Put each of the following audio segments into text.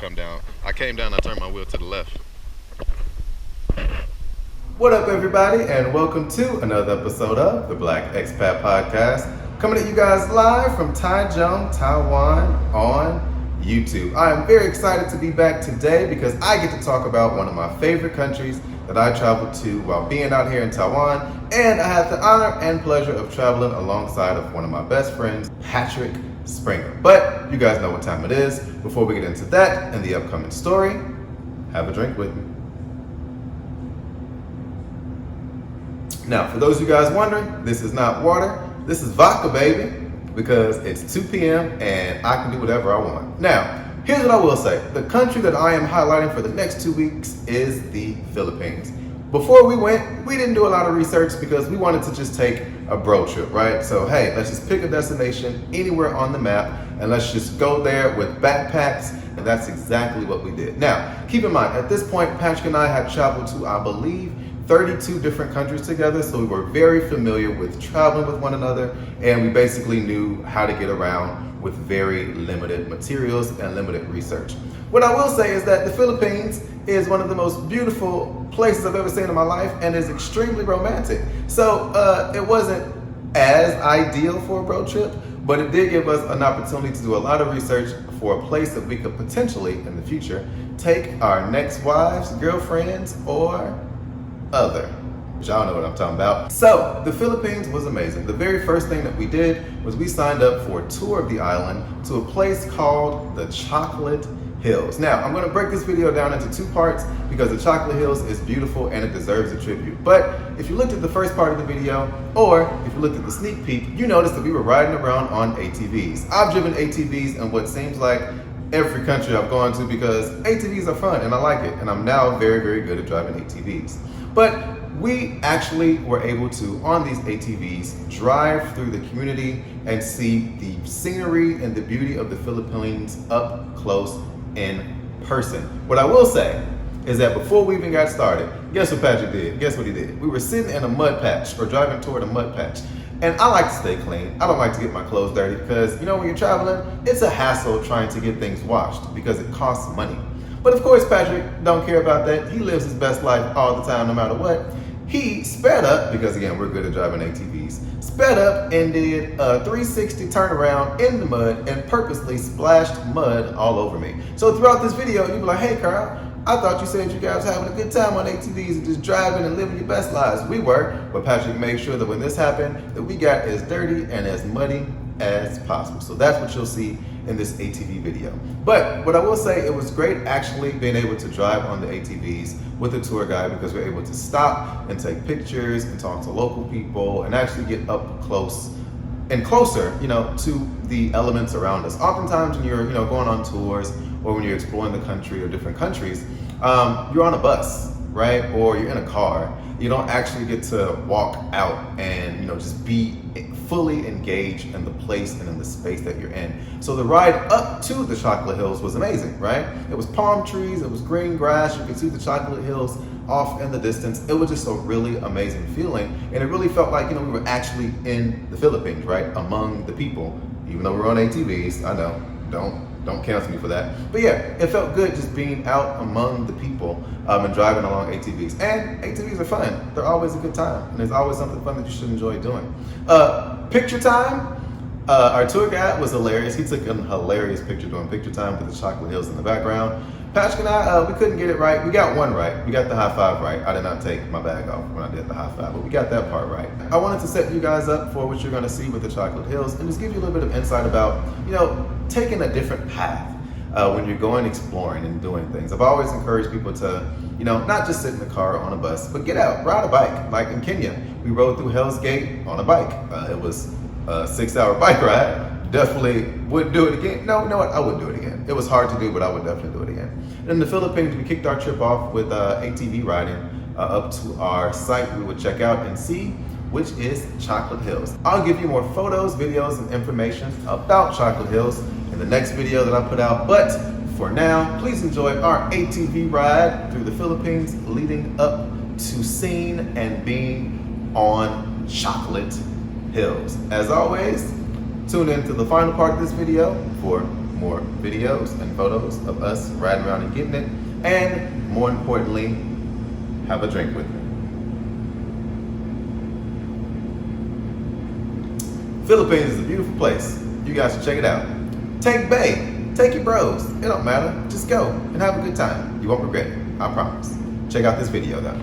come down. I came down, I turned my wheel to the left. What up, everybody, and welcome to another episode of the Black Expat Podcast, coming at you guys live from Taichung, Taiwan on YouTube. I am very excited to be back today because I get to talk about one of my favorite countries that I traveled to while being out here in Taiwan, and I had the honor and pleasure of traveling alongside of one of my best friends, Patrick Springer. But you guys know what time it is. Before we get into that and the upcoming story, have a drink with me. Now, for those of you guys wondering, this is not water, this is vodka, baby, because it's 2 p.m. and I can do whatever I want. Now, here's what I will say. The country that I am highlighting for the next 2 weeks is the Philippines. Before we went, we didn't do a lot of research because we wanted to just take a bro trip, right? So, hey, let's just pick a destination anywhere on the map and let's just go there with backpacks, and that's exactly what we did. Now, keep in mind, at this point, Patrick and I had traveled to, I believe, 32 different countries together, so we were very familiar with traveling with one another, and we basically knew how to get around with very limited materials and limited research. What I will say is that the Philippines is one of the most beautiful places I've ever seen in my life and is extremely romantic. So it wasn't as ideal for a road trip, but it did give us an opportunity to do a lot of research for a place that we could potentially, in the future, take our next wives, girlfriends, or other. Y'all know what I'm talking about. So the Philippines was amazing. The very first thing that we did was we signed up for a tour of the island to a place called the Chocolate Hills. Now, I'm going to break this video down into two parts because the Chocolate Hills is beautiful and it deserves a tribute. But if you looked at the first part of the video, or if you looked at the sneak peek, you noticed that we were riding around on ATVs. I've driven ATVs in what seems like every country I've gone to because ATVs are fun and I like it. And I'm now very, very good at driving ATVs. But we actually were able to, on these ATVs, drive through the community and see the scenery and the beauty of the Philippines up close in person. What I will say is that before we even got started, guess what Patrick did? Guess what he did? We were sitting in a mud patch, or driving toward a mud patch. And I like to stay clean. I don't like to get my clothes dirty because, you know, when you're traveling, it's a hassle trying to get things washed because it costs money. But of course, Patrick don't care about that. He lives his best life all the time, no matter what. He sped up, because again, we're good at driving ATVs, sped up and did a 360 turnaround in the mud and purposely splashed mud all over me. So throughout this video, you'll be like, hey Carl, I thought you said you guys were having a good time on ATVs and just driving and living your best lives. We were, but Patrick made sure that when this happened, that we got as dirty and as muddy as possible. So that's what you'll see in this ATV video. But what I will say, it was great actually being able to drive on the ATVs with a tour guide because we're able to stop and take pictures and talk to local people and actually get up close and closer, you know, to the elements around us. Oftentimes when you're, you know, going on tours or when you're exploring the country or different countries, you're on a bus, right? Or you're in a car. You don't actually get to walk out and, you know, just be fully engaged in the place and in the space that you're in. So the ride up to the Chocolate Hills was amazing, right? It was palm trees, it was green grass, you could see the Chocolate Hills off in the distance. It was just a really amazing feeling. And it really felt like, you know, we were actually in the Philippines, right? Among the people, even though we're on ATVs. I know, don't cancel me for that. But yeah, it felt good just being out among the people and driving along ATVs. And ATVs are fun. They're always a good time. And there's always something fun that you should enjoy doing. Picture time. Our tour guide was hilarious. He took a hilarious picture doing picture time with the Chocolate Hills in the background. Patrick and I, we couldn't get it right. We got one right. We got the high five right. I did not take my bag off when I did the high five, but we got that part right. I wanted to set you guys up for what you're going to see with the Chocolate Hills and just give you a little bit of insight about, you know, taking a different path when you're going exploring and doing things. I've always encouraged people to, you know, not just sit in the car or on a bus, but get out, ride a bike. Like in Kenya, we rode through Hell's Gate on a bike. It was a 6-hour bike ride. Definitely would do it again. No, you know what? I would do it again. It was hard to do, but I would definitely do it again. And in the Philippines, we kicked our trip off with ATV riding up to our site we would check out and see, which is Chocolate Hills. I'll give you more photos, videos, and information about Chocolate Hills in the next video that I put out. But for now, please enjoy our ATV ride through the Philippines leading up to seeing and being on Chocolate Hills. As always, tune in to the final part of this video for more videos and photos of us riding around and getting it, and more importantly, have a drink with me. Philippines is a beautiful place. You guys should check it out. Take Bay. Take your bros. It don't matter. Just go and have a good time. You won't regret it. I promise. Check out this video though.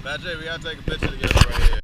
Bad J, we gotta take a picture together right here.